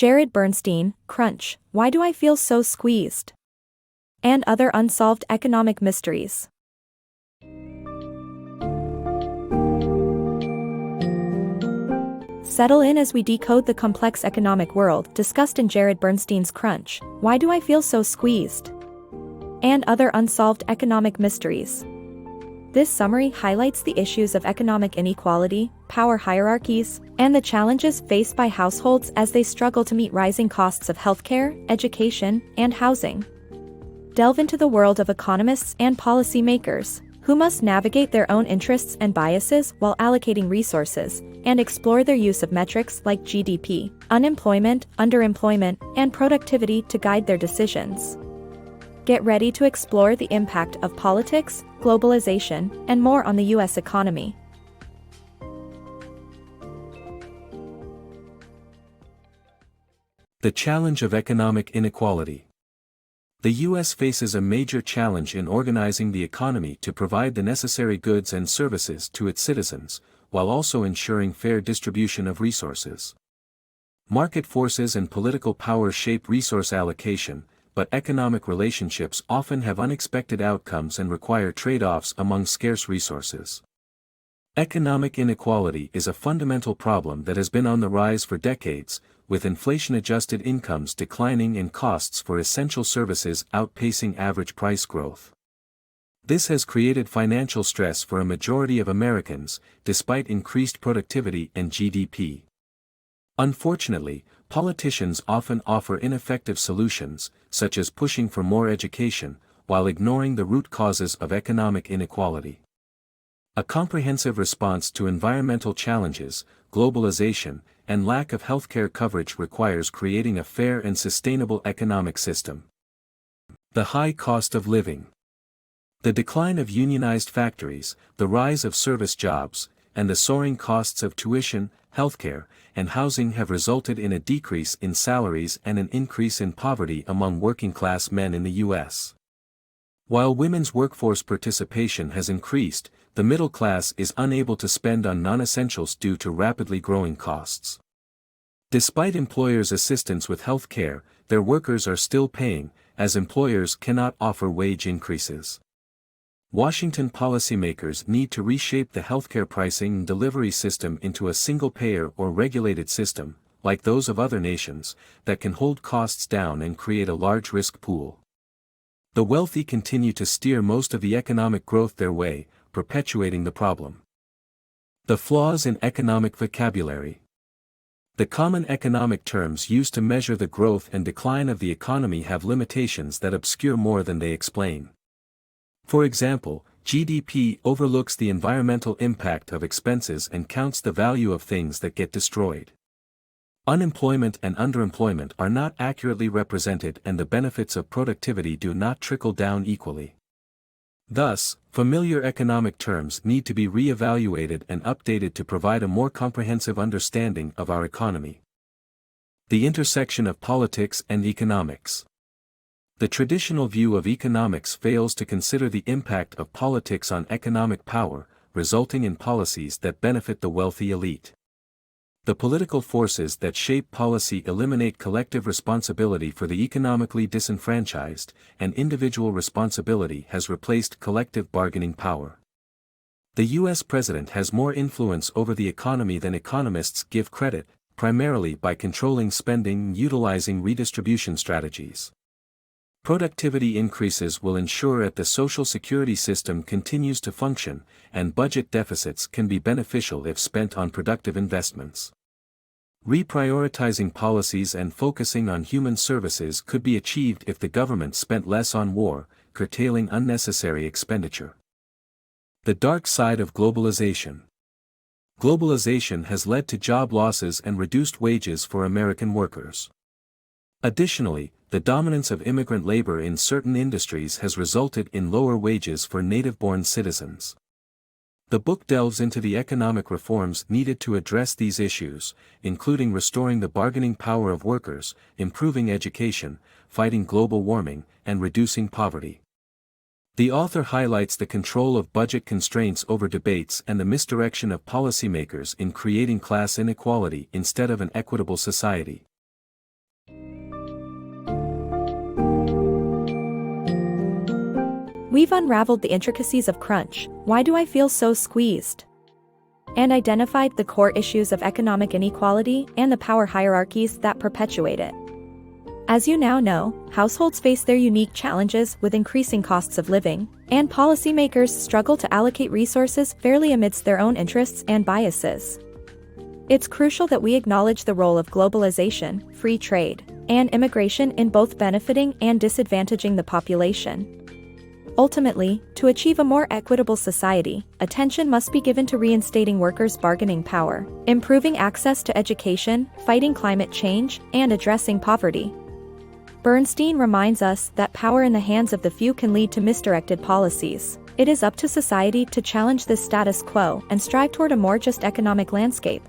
Jared Bernstein, Crunch, Why Do I Feel So Squeezed? And Other Unsolved Economic Mysteries. Settle in as we decode the complex economic world discussed in Jared Bernstein's Crunch, Why Do I Feel So Squeezed? And Other Unsolved Economic Mysteries. This summary highlights the issues of economic inequality, power hierarchies, and the challenges faced by households as they struggle to meet rising costs of healthcare, education, and housing. Delve into the world of economists and policymakers, who must navigate their own interests and biases while allocating resources, and explore their use of metrics like GDP, unemployment, underemployment, and productivity to guide their decisions. Get ready to explore the impact of politics, globalization, and more on the U.S. economy. The challenge of economic inequality. The U.S. faces a major challenge in organizing the economy to provide the necessary goods and services to its citizens, while also ensuring fair distribution of resources. Market forces and political power shape resource allocation, but economic relationships often have unexpected outcomes and require trade-offs among scarce resources. Economic inequality is a fundamental problem that has been on the rise for decades, with inflation-adjusted incomes declining and costs for essential services outpacing average price growth. This has created financial stress for a majority of Americans, despite increased productivity and GDP. Unfortunately, politicians often offer ineffective solutions, such as pushing for more education, while ignoring the root causes of economic inequality. A comprehensive response to environmental challenges, globalization, and lack of healthcare coverage requires creating a fair and sustainable economic system. The high cost of living. The decline of unionized factories, the rise of service jobs, and the soaring costs of tuition, healthcare, and housing have resulted in a decrease in salaries and an increase in poverty among working-class men in the U.S. While women's workforce participation has increased, the middle class is unable to spend on non-essentials due to rapidly growing costs. Despite employers' assistance with health care, their workers are still paying, as employers cannot offer wage increases. Washington policymakers need to reshape the healthcare pricing and delivery system into a single-payer or regulated system, like those of other nations, that can hold costs down and create a large risk pool. The wealthy continue to steer most of the economic growth their way, perpetuating the problem. The flaws in economic vocabulary. The common economic terms used to measure the growth and decline of the economy have limitations that obscure more than they explain. For example, GDP overlooks the environmental impact of expenses and counts the value of things that get destroyed. Unemployment and underemployment are not accurately represented, and the benefits of productivity do not trickle down equally. Thus, familiar economic terms need to be re-evaluated and updated to provide a more comprehensive understanding of our economy. The intersection of politics and economics. The traditional view of economics fails to consider the impact of politics on economic power, resulting in policies that benefit the wealthy elite. The political forces that shape policy eliminate collective responsibility for the economically disenfranchised, and individual responsibility has replaced collective bargaining power. The U.S. president has more influence over the economy than economists give credit, primarily by controlling spending and utilizing redistribution strategies. Productivity increases will ensure that the Social Security system continues to function, and budget deficits can be beneficial if spent on productive investments. Reprioritizing policies and focusing on human services could be achieved if the government spent less on war, curtailing unnecessary expenditure. The dark side of globalization. Globalization has led to job losses and reduced wages for American workers. Additionally, the dominance of immigrant labor in certain industries has resulted in lower wages for native-born citizens. The book delves into the economic reforms needed to address these issues, including restoring the bargaining power of workers, improving education, fighting global warming, and reducing poverty. The author highlights the control of budget constraints over debates and the misdirection of policymakers in creating class inequality instead of an equitable society. We've unraveled the intricacies of crunch, why do I feel so squeezed? And identified the core issues of economic inequality and the power hierarchies that perpetuate it. As you now know, households face their unique challenges with increasing costs of living, and policymakers struggle to allocate resources fairly amidst their own interests and biases. It's crucial that we acknowledge the role of globalization, free trade, and immigration in both benefiting and disadvantaging the population. Ultimately, to achieve a more equitable society, attention must be given to reinstating workers' bargaining power, improving access to education, fighting climate change, and addressing poverty. Bernstein reminds us that power in the hands of the few can lead to misdirected policies. It is up to society to challenge this status quo and strive toward a more just economic landscape.